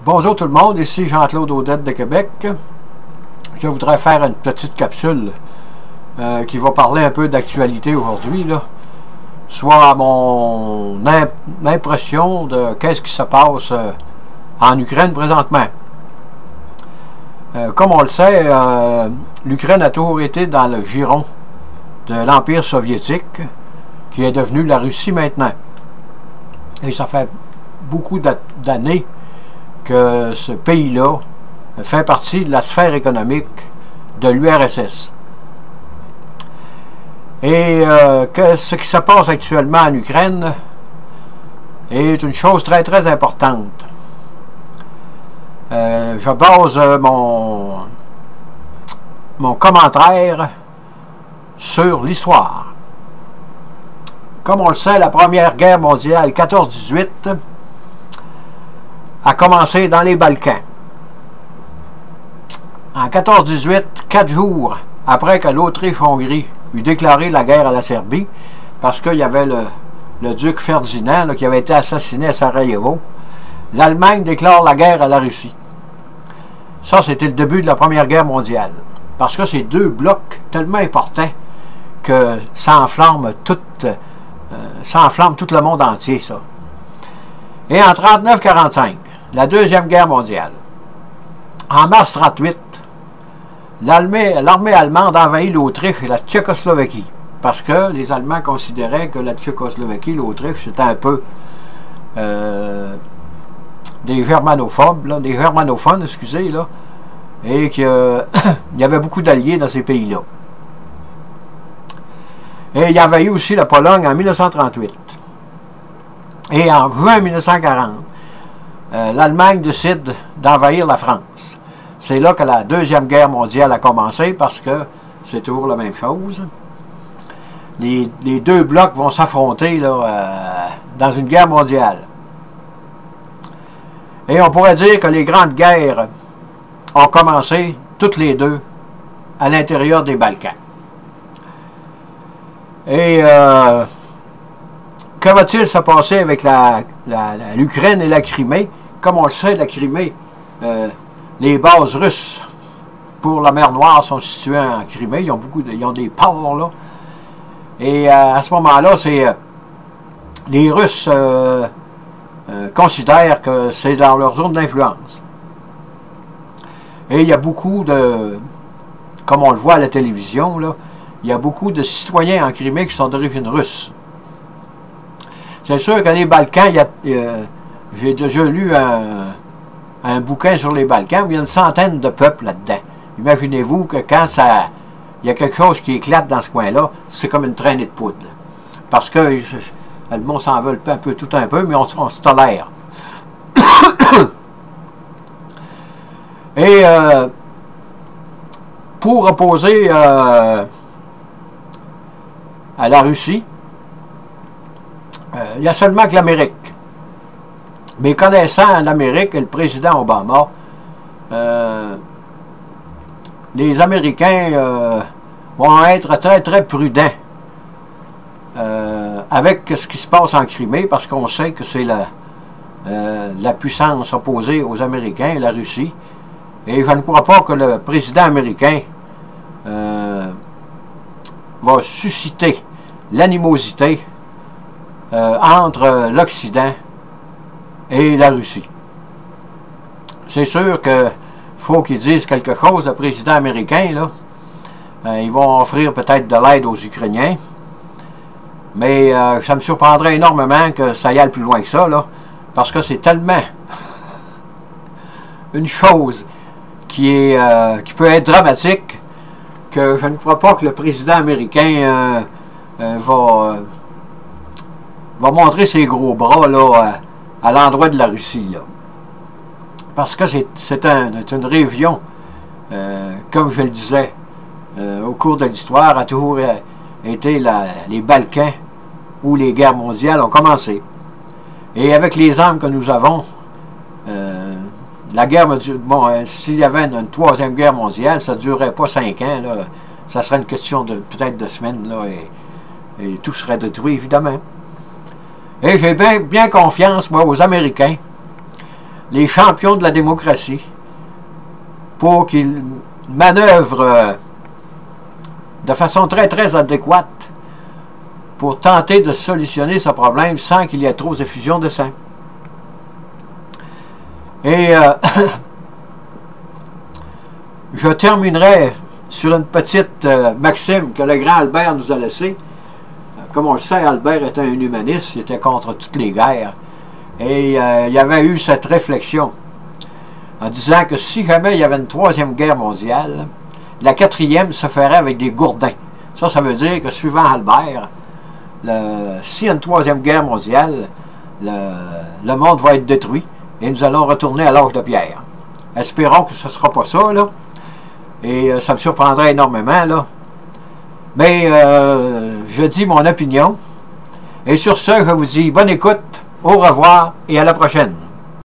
Bonjour tout le monde, ici Jean-Claude Audette de Québec. Je voudrais faire une petite capsule qui va parler un peu d'actualité aujourd'hui, soit mon impression de qu'est-ce qui se passe en Ukraine présentement. Comme on le sait, l'Ukraine a toujours été dans le giron de l'Empire soviétique, qui est devenu la Russie maintenant. Et ça fait beaucoup d'années que ce pays-là fait partie de la sphère économique de l'URSS. Et que ce qui se passe actuellement en Ukraine est une chose très très importante. Je base mon commentaire sur l'histoire. Comme on le sait, la Première Guerre mondiale, 14-18, a commencé dans les Balkans. En 14-18, 4 jours après que l'Autriche-Hongrie eut déclaré la guerre à la Serbie, parce qu'il y avait le duc Ferdinand qui avait été assassiné à Sarajevo, l'Allemagne déclare la guerre à la Russie. Ça, c'était le début de la Première Guerre mondiale. Parce que c'est deux blocs tellement importants que ça enflamme tout le monde entier, ça. Et en 39-45, la Deuxième Guerre mondiale. En mars 38, l'armée allemande envahit l'Autriche et la Tchécoslovaquie. Parce que les Allemands considéraient que la Tchécoslovaquie, l'Autriche, c'était un peu des germanophones, excusez, et qu'il y avait beaucoup d'alliés dans ces pays-là. Et il y avait eu aussi la Pologne en 1938. Et en juin 1940, l'Allemagne décide d'envahir la France. C'est là que la Deuxième Guerre mondiale a commencé, parce que c'est toujours la même chose. Les deux blocs vont s'affronter dans une guerre mondiale. Et on pourrait dire que les grandes guerres ont commencé, toutes les deux, à l'intérieur des Balkans. Et que va-t-il se passer avec l'Ukraine et la Crimée? Comme on le sait, la Crimée, les bases russes pour la mer Noire sont situées en Crimée. Ils ont des ports, là. Et à ce moment-là, les Russes considèrent que c'est dans leur zone d'influence. Et il y a beaucoup comme on le voit à la télévision, il y a beaucoup de citoyens en Crimée qui sont d'origine russe. C'est sûr que les Balkans, j'ai déjà lu un bouquin sur les Balkans où il y a une centaine de peuples là-dedans. Imaginez-vous que quand il y a quelque chose qui éclate dans ce coin-là, c'est comme une traînée de poudre. Parce que le monde s'en veut tout un peu, mais on se tolère. Et pour opposer à la Russie, il y a seulement que l'Amérique. Mais connaissant l'Amérique et le président Obama, les Américains vont être très très prudents avec ce qui se passe en Crimée, parce qu'on sait que c'est la puissance opposée aux Américains, la Russie. Et je ne crois pas que le président américain va susciter l'animosité entre l'Occident et la Russie. C'est sûr qu'il faut qu'ils disent quelque chose, le président américain, ils vont offrir peut-être de l'aide aux Ukrainiens, mais ça me surprendrait énormément que ça y aille plus loin que ça, parce que c'est tellement une chose qui peut être dramatique, que je ne crois pas que le président américain va montrer ses gros bras à l'endroit de la Russie. Parce que c'est une région, comme je le disais, au cours de l'histoire, a toujours été les Balkans où les guerres mondiales ont commencé. Et avec les armes que nous avons, la guerre, s'il y avait une troisième guerre mondiale, ça ne durerait pas 5 ans. Ça serait une question peut-être de semaines, et tout serait détruit, évidemment. Et j'ai bien confiance, moi, aux Américains, les champions de la démocratie pour qu'ils manœuvrent de façon très, très adéquate pour tenter de solutionner ce problème sans qu'il y ait trop d'effusion de sang. Et je terminerai sur une petite maxime que le grand Albert nous a laissée. Comme on le sait, Albert était un humaniste, il était contre toutes les guerres. Et il y avait eu cette réflexion en disant que si jamais il y avait une troisième guerre mondiale, la quatrième se ferait avec des gourdins. Ça veut dire que suivant Albert, s'il y a une troisième guerre mondiale, le monde va être détruit et nous allons retourner à l'âge de pierre. Espérons que ce ne sera pas ça, là. Et ça me surprendrait énormément, là. Mais je dis mon opinion. Et sur ce, je vous dis bonne écoute, au revoir et à la prochaine.